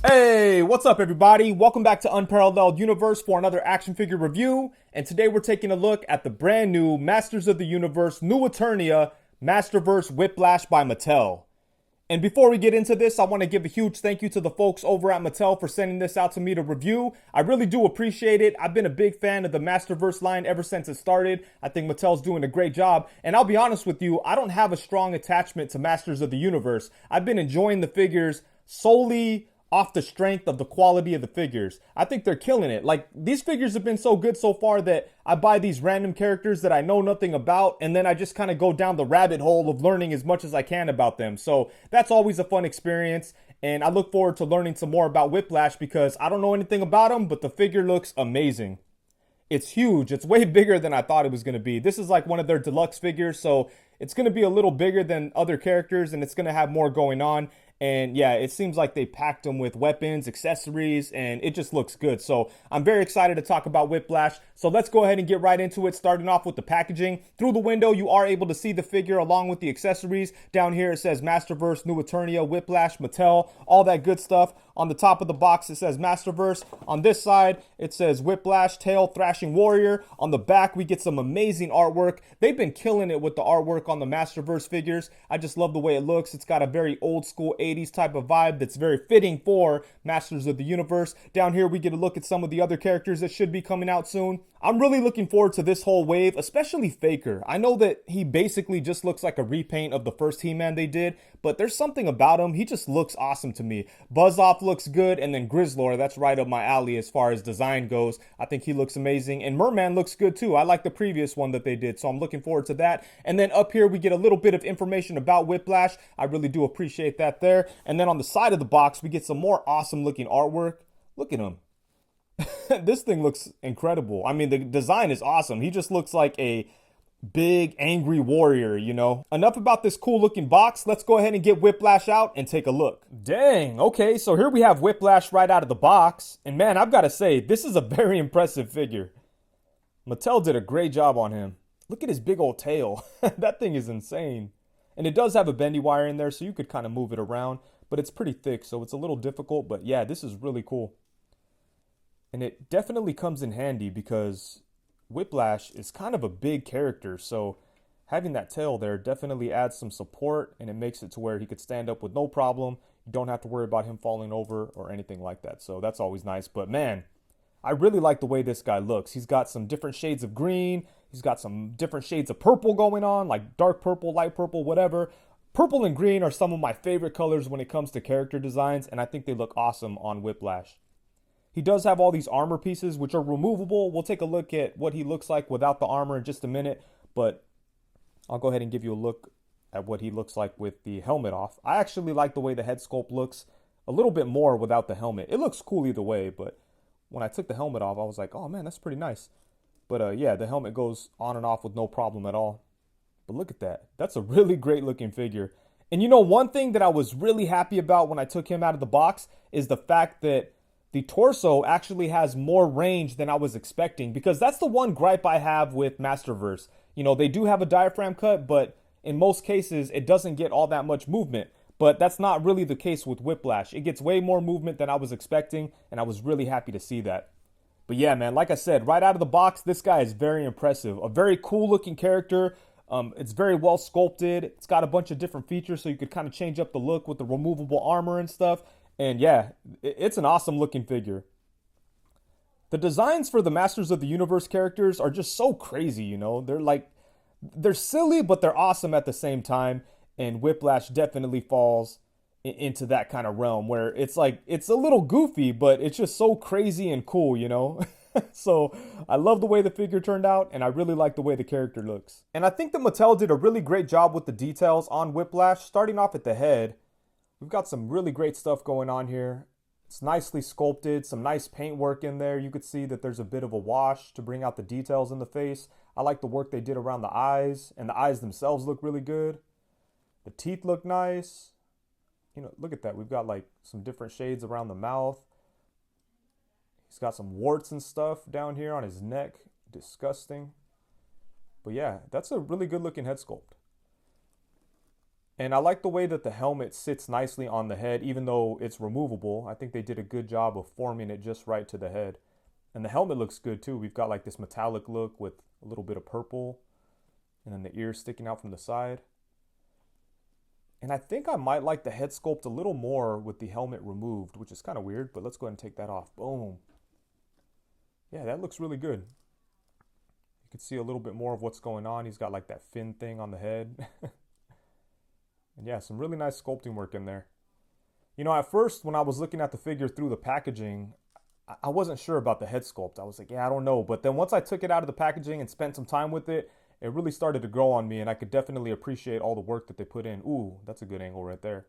Hey, what's up everybody? Welcome back to Unparalleled Universe for another action figure review. And today we're taking a look at the brand new Masters of the Universe New Eternia MasterVerse Whiplash by Mattel. And before we get into this, I want to give a huge thank you to the folks over at Mattel for sending this out to me to review. I really do appreciate it. I've been a big fan of the MasterVerse line ever since it started. I think Mattel's doing a great job. And I'll be honest with you, I don't have a strong attachment to Masters of the Universe. I've been enjoying the figures solely off the strength of the quality of the figures. I think they're killing it. Like, these figures have been so good so far that I buy these random characters that I know nothing about, and then I just kind of go down the rabbit hole of learning as much as I can about them. So that's always a fun experience, and I look forward to learning some more about Whiplash because I don't know anything about him, but the figure looks amazing. It's huge. It's way bigger than I thought it was going to be. This is like one of their deluxe figures, so it's going to be a little bigger than other characters, and it's going to have more going on. And yeah, it seems like they packed them with weapons, accessories, and it just looks good. So I'm very excited to talk about Whiplash. So let's go ahead and get right into it, starting off with the packaging. Through the window, you are able to see the figure along with the accessories. Down here, it says MasterVerse, New Eternia, Whiplash, Mattel, all that good stuff. On the top of the box, it says MasterVerse. On this side, it says Whiplash, Tail, Thrashing Warrior. On the back, we get some amazing artwork. They've been killing it with the artwork on the MasterVerse figures. I just love the way it looks. It's got a very old school 80s type of vibe that's very fitting for Masters of the Universe. Down here, we get a look at some of the other characters that should be coming out soon. I'm really looking forward to this whole wave, especially Faker. I know that he basically just looks like a repaint of the first He-Man they did, but there's something about him. He just looks awesome to me. Buzz-Off looks good, and then Grizzlor, that's right up my alley as far as design goes. I think he looks amazing, and Merman looks good too. I like the previous one that they did, so I'm looking forward to that. And then up here, we get a little bit of information about Whiplash. I really do appreciate that there. And then on the side of the box, we get some more awesome looking artwork. Look at him. This thing looks incredible. I mean, the design is awesome. He just looks like a big angry warrior, you know. Enough about this cool looking box. Let's go ahead and get Whiplash out and take a look. Dang, okay, so here we have Whiplash right out of the box. And man, I've got to say, this is a very impressive figure. Mattel did a great job on him. Look at his big old tail. That thing is insane. And it does have a bendy wire in there, so you could kind of move it around. But it's pretty thick, so it's a little difficult. But yeah, this is really cool. And it definitely comes in handy because Whiplash is kind of a big character, so having that tail there definitely adds some support, and it makes it to where he could stand up with no problem. You don't have to worry about him falling over or anything like that, so that's always nice. But man, I really like the way this guy looks. He's got some different shades of green. He's got some different shades of purple going on, like dark purple, light purple, whatever. Purple and green are some of my favorite colors when it comes to character designs, and I think they look awesome on Whiplash. He does have all these armor pieces, which are removable. We'll take a look at what he looks like without the armor in just a minute, but I'll go ahead and give you a look at what he looks like with the helmet off. I actually like the way the head sculpt looks a little bit more without the helmet. It looks cool either way, but when I took the helmet off, I was like, oh man, that's pretty nice. But yeah, the helmet goes on and off with no problem at all. But look at that. That's a really great looking figure. And you know, one thing that I was really happy about when I took him out of the box is the fact that the torso actually has more range than I was expecting, because that's the one gripe I have with MasterVerse. You know, they do have a diaphragm cut, but in most cases, it doesn't get all that much movement. But that's not really the case with Whiplash. It gets way more movement than I was expecting, and I was really happy to see that. But yeah, man, like I said, right out of the box, this guy is very impressive. A very cool looking character. It's very well sculpted. It's got a bunch of different features, so you could kind of change up the look with the removable armor and stuff. And yeah, it's an awesome looking figure. The designs for the Masters of the Universe characters are just so crazy, you know. They're silly, but they're awesome at the same time. And Whiplash definitely falls into that kind of realm where it's like, it's a little goofy, but it's just so crazy and cool, you know. So I love the way the figure turned out, and I really like the way the character looks. And I think that Mattel did a really great job with the details on Whiplash, starting off at the head. We've got some really great stuff going on here. It's nicely sculpted, some nice paint work in there. You could see that there's a bit of a wash to bring out the details in the face. I like the work they did around the eyes, and the eyes themselves look really good. The teeth look nice. You know, look at that. We've got like some different shades around the mouth. He's got some warts and stuff down here on his neck. Disgusting. But yeah, that's a really good looking head sculpt. And I like the way that the helmet sits nicely on the head, even though it's removable. I think they did a good job of forming it just right to the head. And the helmet looks good too. We've got like this metallic look with a little bit of purple and then the ears sticking out from the side. And I think I might like the head sculpt a little more with the helmet removed, which is kind of weird, but let's go ahead and take that off. Boom. Yeah, that looks really good. You can see a little bit more of what's going on. He's got like that fin thing on the head. And yeah, some really nice sculpting work in there. You know, at first when I was looking at the figure through the packaging, I wasn't sure about the head sculpt. I was like, yeah, I don't know. But then once I took it out of the packaging and spent some time with it, it really started to grow on me, and I could definitely appreciate all the work that they put in. Ooh, that's a good angle right there.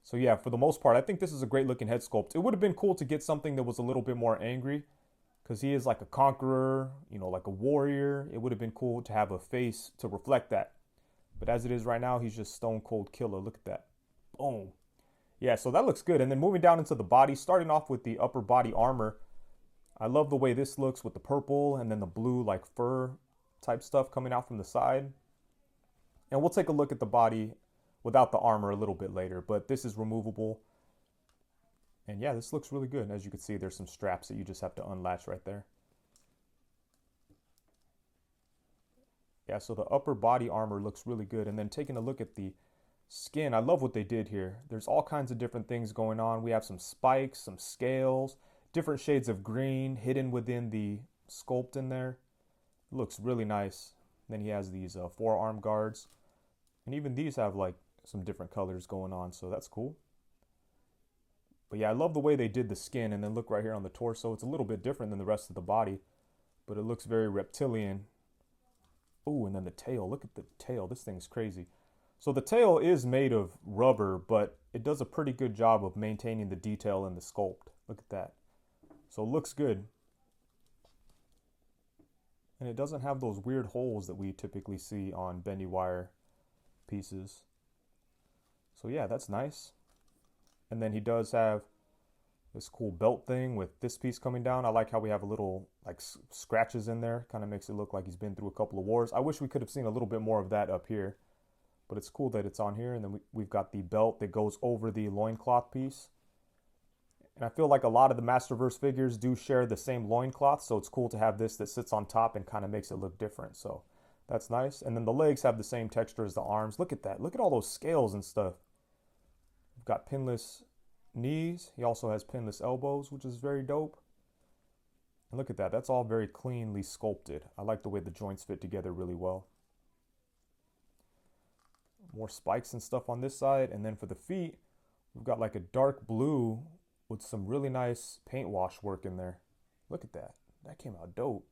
So yeah, for the most part, I think this is a great looking head sculpt. It would have been cool to get something that was a little bit more angry, because he is like a conqueror, you know, like a warrior. It would have been cool to have a face to reflect that. But as it is right now, he's just stone cold killer. Look at that. Boom. Yeah, so that looks good. And then moving down into the body, starting off with the upper body armor. I love the way this looks with the purple and then the blue like fur type stuff coming out from the side. And we'll take a look at the body without the armor a little bit later, but this is removable. And yeah, this looks really good. As you can see, there's some straps that you just have to unlatch right there. Yeah, so the upper body armor looks really good. And then taking a look at the skin, I love what they did here. There's all kinds of different things going on. We have some spikes, some scales, different shades of green hidden within the sculpt in there. It looks really nice. Then he has these forearm guards. And even these have like some different colors going on, so that's cool. But yeah, I love the way they did the skin. And then look right here on the torso. It's a little bit different than the rest of the body, but it looks very reptilian. Ooh, and then the tail. Look at the tail. This thing's crazy. So the tail is made of rubber, but it does a pretty good job of maintaining the detail in the sculpt. Look at that. So it looks good. And it doesn't have those weird holes that we typically see on bendy wire pieces. So yeah, that's nice. And then he does have this cool belt thing with this piece coming down. I like how we have a little like scratches in there. Kind of makes it look like he's been through a couple of wars. I wish we could have seen a little bit more of that up here, but it's cool that it's on here. And then we've got the belt that goes over the loincloth piece. And I feel like a lot of the MasterVerse figures do share the same loincloth, so it's cool to have this that sits on top and kind of makes it look different. So that's nice. And then the legs have the same texture as the arms. Look at that. Look at all those scales and stuff. We've got pinless knees. He also has pinless elbows, which is very dope. And look at that. That's all very cleanly sculpted. I like the way the joints fit together really well. More spikes and stuff on this side. And then for the feet, we've got like a dark blue with some really nice paint wash work in there. Look at that. That came out dope.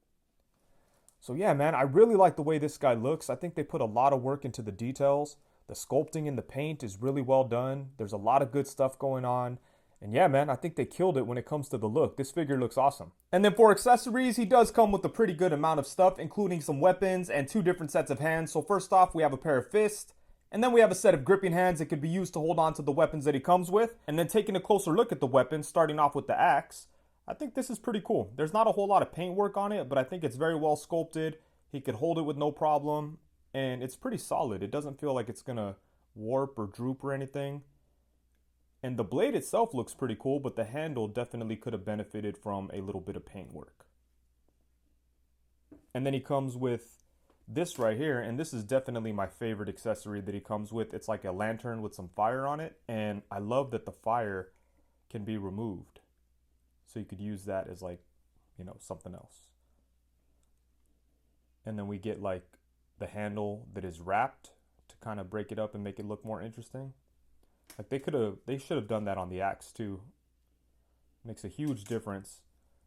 So yeah, man, I really like the way this guy looks. I think they put a lot of work into the details. The sculpting in the paint is really well done. There's a lot of good stuff going on. And yeah, man, I think they killed it when it comes to the look. This figure looks awesome. And then for accessories, he does come with a pretty good amount of stuff, including some weapons and 2 different sets of hands. So first off, we have a pair of fists. And then we have a set of gripping hands that could be used to hold on to the weapons that he comes with. And then taking a closer look at the weapons, starting off with the axe, I think this is pretty cool. There's not a whole lot of paint work on it, but I think it's very well sculpted. He could hold it with no problem. And it's pretty solid. It doesn't feel like it's gonna warp or droop or anything. And the blade itself looks pretty cool, but the handle definitely could have benefited from a little bit of paint work. And then he comes with this right here, and this is definitely my favorite accessory that he comes with. It's like a lantern with some fire on it, and I love that the fire can be removed. So you could use that as like, you know, something else. And then we get like the handle that is wrapped to kind of break it up and make it look more interesting. Like they should have done that on the axe too. Makes a huge difference.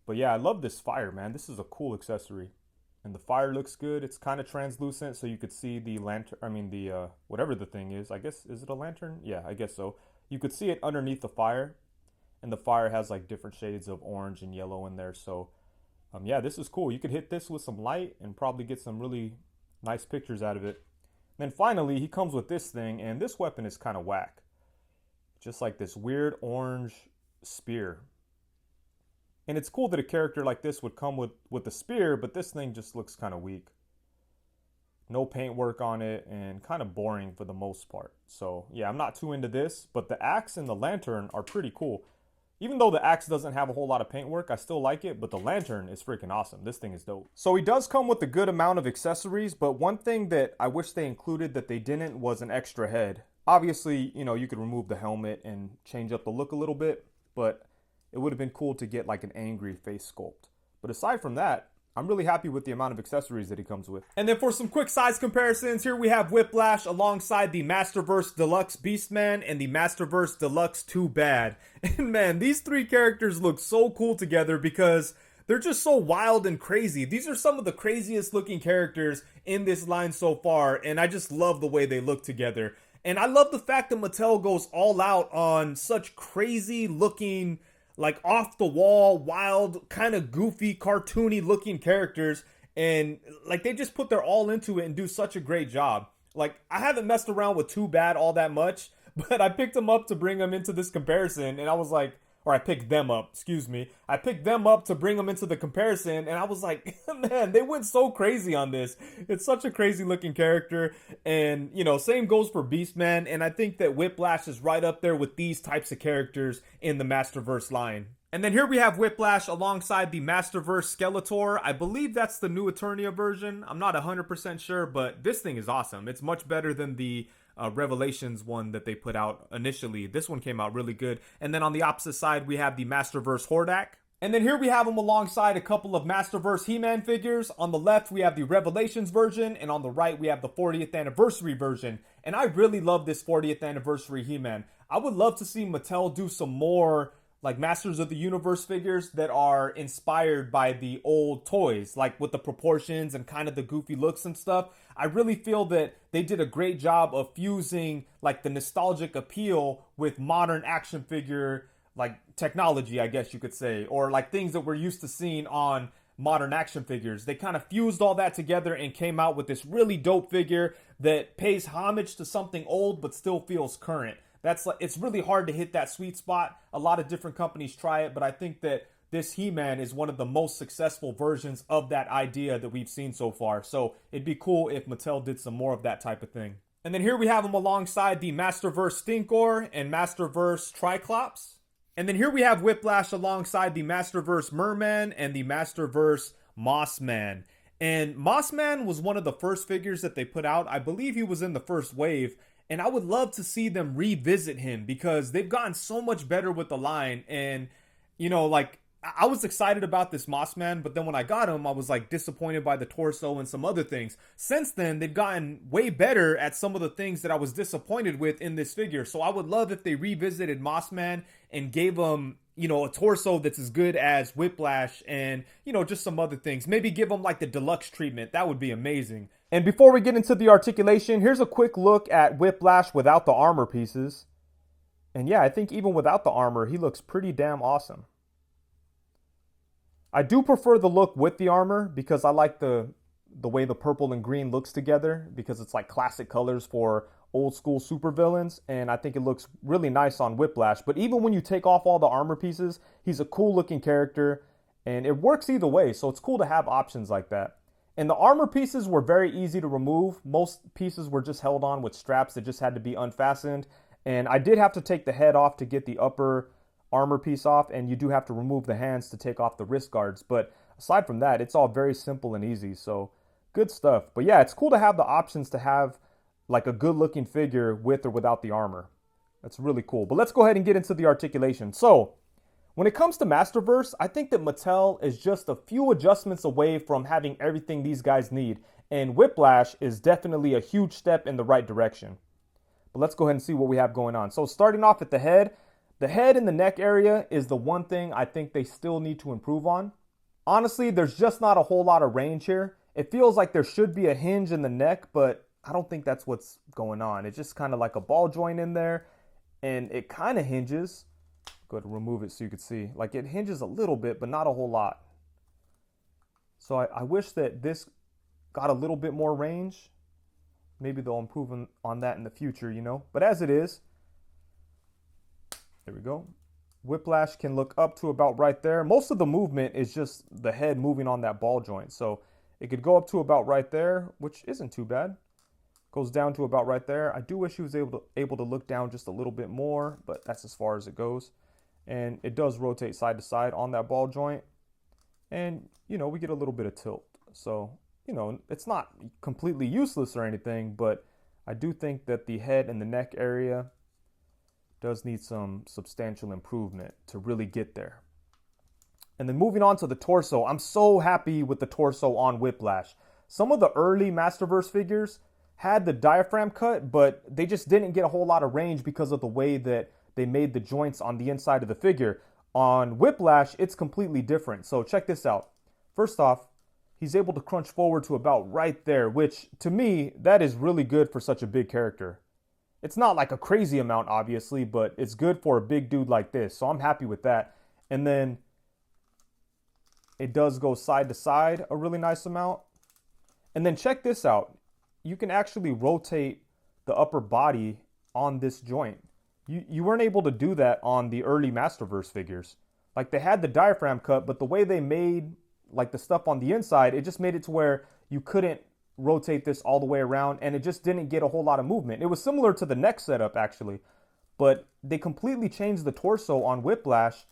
But yeah, I love this fire, man. This is a cool accessory. And the fire looks good. It's kind of translucent, so you could see the lantern, whatever the thing is. I guess, is it a lantern? Yeah, I guess so. You could see it underneath the fire. And the fire has like different shades of orange and yellow in there. So yeah, this is cool. You could hit this with some light and probably get some really nice pictures out of it. Then finally, he comes with this thing, and this weapon is kind of whack. Just like this weird orange spear. And it's cool that a character like this would come with a spear, but this thing just looks kind of weak. no paint work on it, and kind of boring for the most part. So yeah, I'm not too into this, but the axe and the lantern are pretty cool. Even though the axe doesn't have a whole lot of paint work, I still like it, but the lantern is freaking awesome. This thing is dope. So he does come with a good amount of accessories, but one thing that I wish they included that they didn't was an extra head. Obviously, you know, you could remove the helmet and change up the look a little bit, but it would have been cool to get like an angry face sculpt. But aside from that, I'm really happy with the amount of accessories that he comes with. And then for some quick size comparisons, here we have Whiplash alongside the MasterVerse Deluxe Beastman and the MasterVerse Deluxe Too Bad. And man, these three characters look so cool together because they're just so wild and crazy. These are some of the craziest looking characters in this line so far, and I just love the way they look together. And I love the fact that Mattel goes all out on such crazy looking, like off the wall, wild, kind of goofy, cartoony looking characters. And like they just put their all into it and do such a great job. Like I haven't messed around with Too Bad all that much, but I picked them up to bring them into this comparison. And I was like, or I picked them up, excuse me. I picked them up to bring them into the comparison. And I was like, man, they went so crazy on this. It's such a crazy looking character. And, you know, same goes for Beastman. And I think that Whiplash is right up there with these types of characters in the MasterVerse line. And then here we have Whiplash alongside the MasterVerse Skeletor. I believe that's the new Eternia version. I'm not 100% sure, but this thing is awesome. It's much better than the Revelations one that they put out initially. This one came out really good. And then on the opposite side, we have the MasterVerse Hordak. And then here we have him alongside a couple of MasterVerse He-Man figures. On the left, we have the Revelations version, and on the right, we have the 40th anniversary version. And I really love this 40th anniversary He-Man. I would love to see Mattel do some more like Masters of the Universe figures that are inspired by the old toys, like with the proportions and kind of the goofy looks and stuff. I really feel that they did a great job of fusing like the nostalgic appeal with modern action figure like technology, I guess you could say, or like things that we're used to seeing on modern action figures. They kind of fused all that together and came out with this really dope figure that pays homage to something old but still feels current. It's really hard to hit that sweet spot. A lot of different companies try it, but I think that this He-Man is one of the most successful versions of that idea that we've seen so far. So it'd be cool if Mattel did some more of that type of thing. And then here we have him alongside the MasterVerse Stinkor and MasterVerse Triclops. And then here we have Whiplash alongside the MasterVerse Merman and the MasterVerse Mossman. And Mossman was one of the first figures that they put out. I believe he was in the first wave. And I would love to see them revisit him because they've gotten so much better with the line. And, you know, like I was excited about this Mossman, but then when I got him, I was like disappointed by the torso and some other things. Since then, they've gotten way better at some of the things that I was disappointed with in this figure. So I would love if they revisited Mossman and gave him, you know, a torso that's as good as Whiplash and, you know, just some other things. Maybe give him like the deluxe treatment. That would be amazing. And before we get into the articulation, here's a quick look at Whiplash without the armor pieces. And yeah, I think even without the armor, he looks pretty damn awesome. I do prefer the look with the armor because I like the way the purple and green looks together because it's like classic colors for old school supervillains, and I think it looks really nice on Whiplash. But even when you take off all the armor pieces, he's a cool looking character, and it works either way, so it's cool to have options like that. And the armor pieces were very easy to remove. Most pieces were just held on with straps that just had to be unfastened, and I did have to take the head off to get the upper armor piece off, and you do have to remove the hands to take off the wrist guards. But aside from that, it's all very simple and easy, so good stuff. But yeah, it's cool to have the options to have like a good looking figure with or without the armor. That's really cool. But let's go ahead and get into the articulation. So when it comes to MasterVerse, I think that Mattel is just a few adjustments away from having everything these guys need. And Whiplash is definitely a huge step in the right direction. But let's go ahead and see what we have going on. So starting off at the head and the neck area is the one thing I think they still need to improve on. Honestly, there's just not a whole lot of range here. It feels like there should be a hinge in the neck, but I don't think that's what's going on. It's just kind of like a ball joint in there, and it kind of hinges. Go ahead and remove it so you can see. Like it hinges a little bit, but not a whole lot. So I wish that this got a little bit more range. Maybe they'll improve on that in the future, you know. But as it is, there we go. Whiplash can look up to about right there. Most of the movement is just the head moving on that ball joint. So It could go up to about right there, which isn't too bad. Goes down to about right there. I do wish he was able to look down just a little bit more, but that's as far as it goes. And it does rotate side to side on that ball joint. And, you know, we get a little bit of tilt. So, you know, it's not completely useless or anything, but I do think that the head and the neck area does need some substantial improvement to really get there. And then moving on to the torso, I'm so happy with the torso on Whiplash. Some of the early MasterVerse figures had the diaphragm cut, but they just didn't get a whole lot of range because of the way that they made the joints on the inside of the figure. On Whiplash, it's completely different. So check this out. First off, he's able to crunch forward to about right there, which to me, that is really good for such a big character. It's not like a crazy amount, obviously, but it's good for a big dude like this. So I'm happy with that. And then it does go side to side a really nice amount. And then check this out. You can actually rotate the upper body on this joint. You weren't able to do that on the early MasterVerse figures. Like, they had the diaphragm cut, but the way they made like the stuff on the inside, it just made it to where you couldn't rotate this all the way around, and it just didn't get a whole lot of movement. It was similar to the neck setup actually, but they completely changed the torso on Whiplash,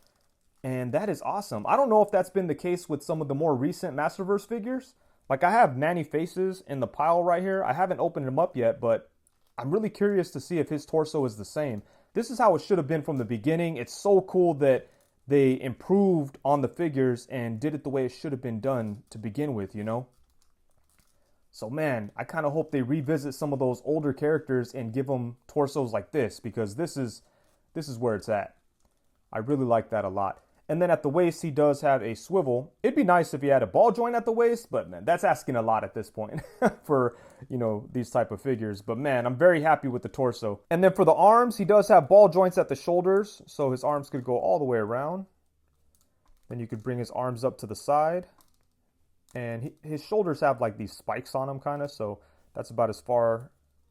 and that is awesome. I don't know if that's been the case with some of the more recent MasterVerse figures. Like, I have Manny Faces in the pile right here. I haven't opened him up yet, but I'm really curious to see if his torso is the same. This is how it should have been from the beginning. It's so cool that they improved on the figures and did it the way it should have been done to begin with, you know? So man, I kind of hope they revisit some of those older characters and give them torsos like this, because this is where it's at. I really like that a lot. And then at the waist, he does have a swivel. It'd be nice if he had a ball joint at the waist, but man, that's asking a lot at this point for, you know, these type of figures. But man, I'm very happy with the torso. And then for the arms, he does have ball joints at the shoulders, so his arms could go all the way around. Then you could bring his arms up to the side. And his shoulders have like these spikes on them kind of, so that's about as far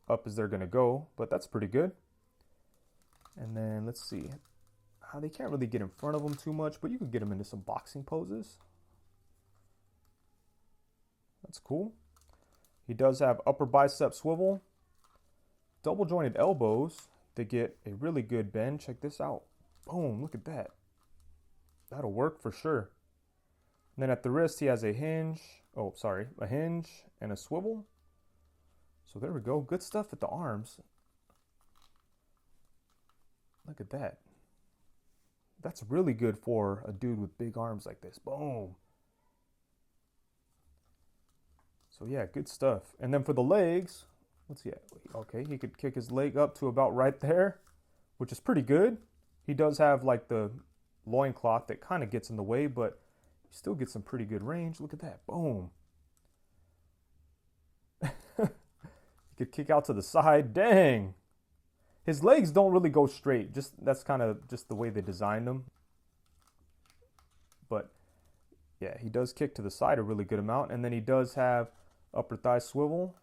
up as they're going to go, but that's pretty good. And then let's see. They can't really get in front of him too much, but you could get him into some boxing poses. That's cool. He does have upper bicep swivel, double jointed elbows to get a really good bend. Check this out. Boom, look at that. That'll work for sure. And then at the wrist, he has a hinge. Oh, sorry, a hinge and a swivel. So there we go. Good stuff at the arms. Look at that. That's really good for a dude with big arms like this. Boom. So yeah, good stuff. And then for the legs, let's see. Okay, he could kick his leg up to about right there, which is pretty good. He does have like the loincloth that kind of gets in the way, but he still gets some pretty good range. Look at that. Boom. He could kick out to the side. Dang. His legs don't really go straight. That's kind of just the way they designed them. But yeah, he does kick to the side a really good amount. And then he does have upper thigh swivel.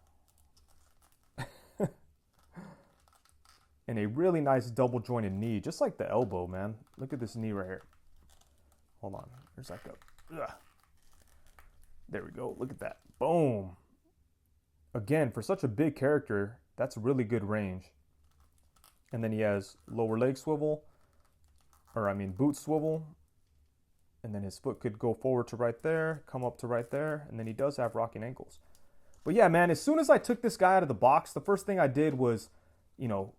And a really nice double jointed knee, just like the elbow, man. Look at this knee right here. Hold on. There's like a... Ugh. There we go. Look at that. Boom. Again, for such a big character, that's really good range. And then he has lower leg swivel, boot swivel. And then his foot could go forward to right there, come up to right there. And then he does have rocking ankles. But yeah, man, as soon as I took this guy out of the box, the first thing I did was, you know,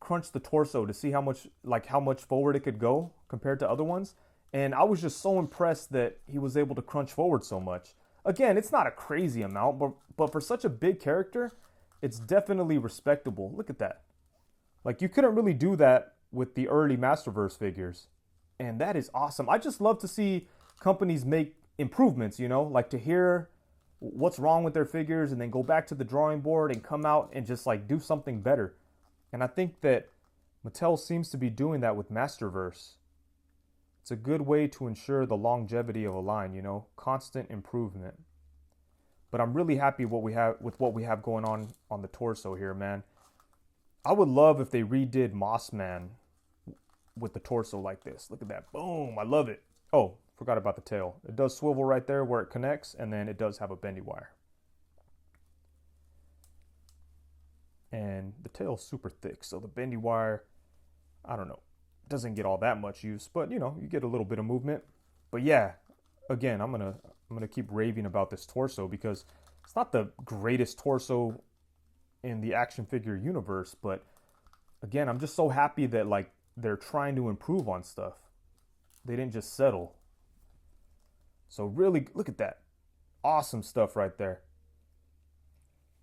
crunch the torso to see how much forward it could go compared to other ones. And I was just so impressed that he was able to crunch forward so much. Again, it's not a crazy amount, but for such a big character, it's definitely respectable. Look at that. Like, you couldn't really do that with the early MasterVerse figures. And that is awesome. I just love to see companies make improvements, you know, like to hear what's wrong with their figures and then go back to the drawing board and come out and just like do something better. And I think that Mattel seems to be doing that with MasterVerse. It's a good way to ensure the longevity of a line, you know, constant improvement. But I'm really happy with what we have going on the torso here, man. I would love if they redid Moss Man with the torso like this. Look at that. Boom. I love it. Oh, forgot about the tail. It does swivel right there where it connects, and then it does have a bendy wire. And the tail's super thick, so the bendy wire, I don't know, doesn't get all that much use, but you know, you get a little bit of movement. But yeah, again, I'm gonna keep raving about this torso because it's not the greatest torso in the action figure universe, but again, I'm just so happy that like they're trying to improve on stuff. They didn't just settle. So really, look at that. Awesome stuff right there.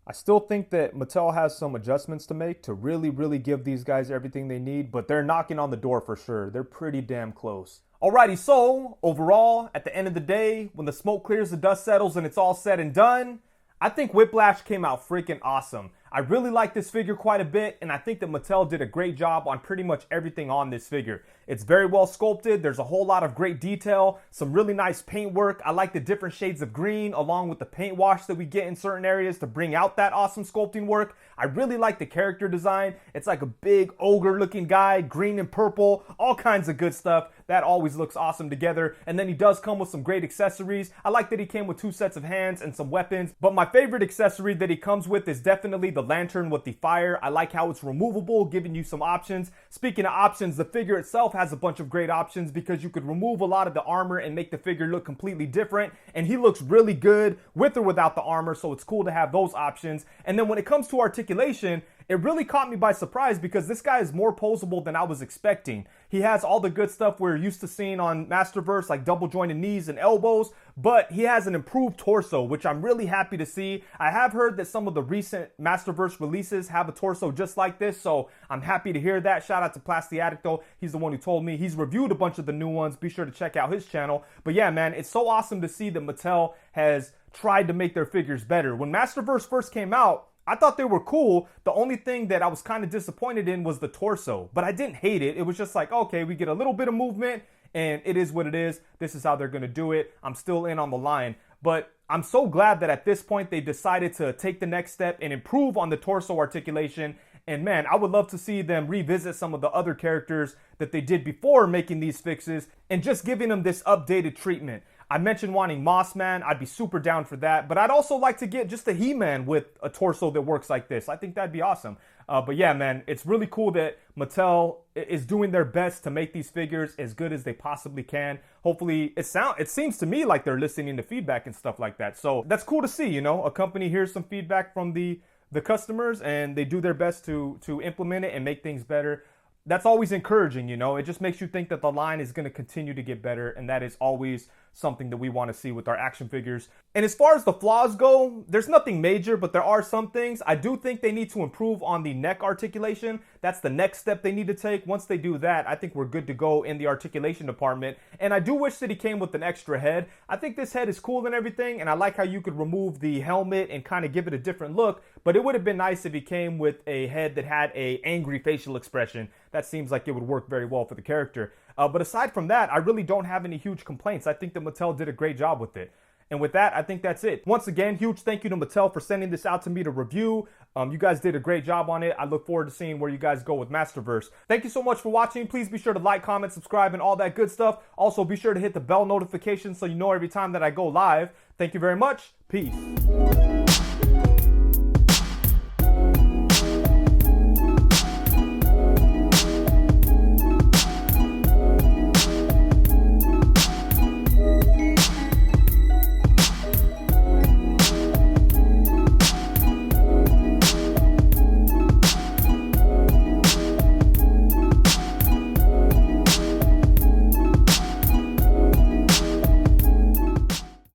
I still think that Mattel has some adjustments to make to really give these guys everything they need, but they're knocking on the door for sure. They're pretty damn close. Alrighty, so overall, at the end of the day, when the smoke clears, the dust settles, and it's all said and done, I think Whiplash came out freaking awesome. I really like this figure quite a bit, and I think that Mattel did a great job on pretty much everything on this figure. It's very well sculpted. There's a whole lot of great detail, some really nice paint work. I like the different shades of green along with the paint wash that we get in certain areas to bring out that awesome sculpting work. I really like the character design. It's like a big ogre looking guy, green and purple, all kinds of good stuff. That always looks awesome together. And then he does come with some great accessories. I like that he came with 2 sets of hands and some weapons, but my favorite accessory that he comes with is definitely the lantern with the fire. I like how it's removable, giving you some options. Speaking of options, the figure itself has a bunch of great options because you could remove a lot of the armor and make the figure look completely different, and he looks really good with or without the armor, so it's cool to have those options. And then when it comes to articulation, it really caught me by surprise because this guy is more posable than I was expecting. He has all the good stuff we're used to seeing on MasterVerse, like double jointed knees and elbows, but he has an improved torso, which I'm really happy to see. I have heard that some of the recent MasterVerse releases have a torso just like this, so I'm happy to hear that. Shout out to Plastiatic though. He's the one who told me. He's reviewed a bunch of the new ones. Be sure to check out his channel. But yeah, man, it's so awesome to see that Mattel has tried to make their figures better. When MasterVerse first came out, I thought they were cool. The only thing that I was kind of disappointed in was the torso, but I didn't hate it. It was just like, okay, we get a little bit of movement and it is what it is. This is how they're going to do it. I'm still in on the line, but I'm so glad that at this point they decided to take the next step and improve on the torso articulation. And man, I would love to see them revisit some of the other characters that they did before making these fixes and just giving them this updated treatment. I mentioned wanting Moss Man. I'd be super down for that. But I'd also like to get just a He-Man with a torso that works like this. I think that'd be awesome. But yeah, man, it's really cool that Mattel is doing their best to make these figures as good as they possibly can. Hopefully, it seems to me like they're listening to feedback and stuff like that. So that's cool to see, you know, a company hears some feedback from the customers and they do their best to implement it and make things better. That's always encouraging, you know. It just makes you think that the line is going to continue to get better, and that is always something that we want to see with our action figures. And as far as the flaws go, there's nothing major, but there are some things. I do think they need to improve on the neck articulation. That's the next step they need to take. Once they do that, I think we're good to go in the articulation department. And I do wish that he came with an extra head. I think this head is cool and everything, and I like how you could remove the helmet and kind of give it a different look, but it would have been nice if he came with a head that had a angry facial expression. That seems like it would work very well for the character. But aside from that, I really don't have any huge complaints. I think that Mattel did a great job with it. And with that, I think that's it. Once again, huge thank you to Mattel for sending this out to me to review. You guys did a great job on it. I look forward to seeing where you guys go with MasterVerse. Thank you so much for watching. Please be sure to like, comment, subscribe, and all that good stuff. Also, be sure to hit the bell notification so you know every time that I go live. Thank you very much. Peace.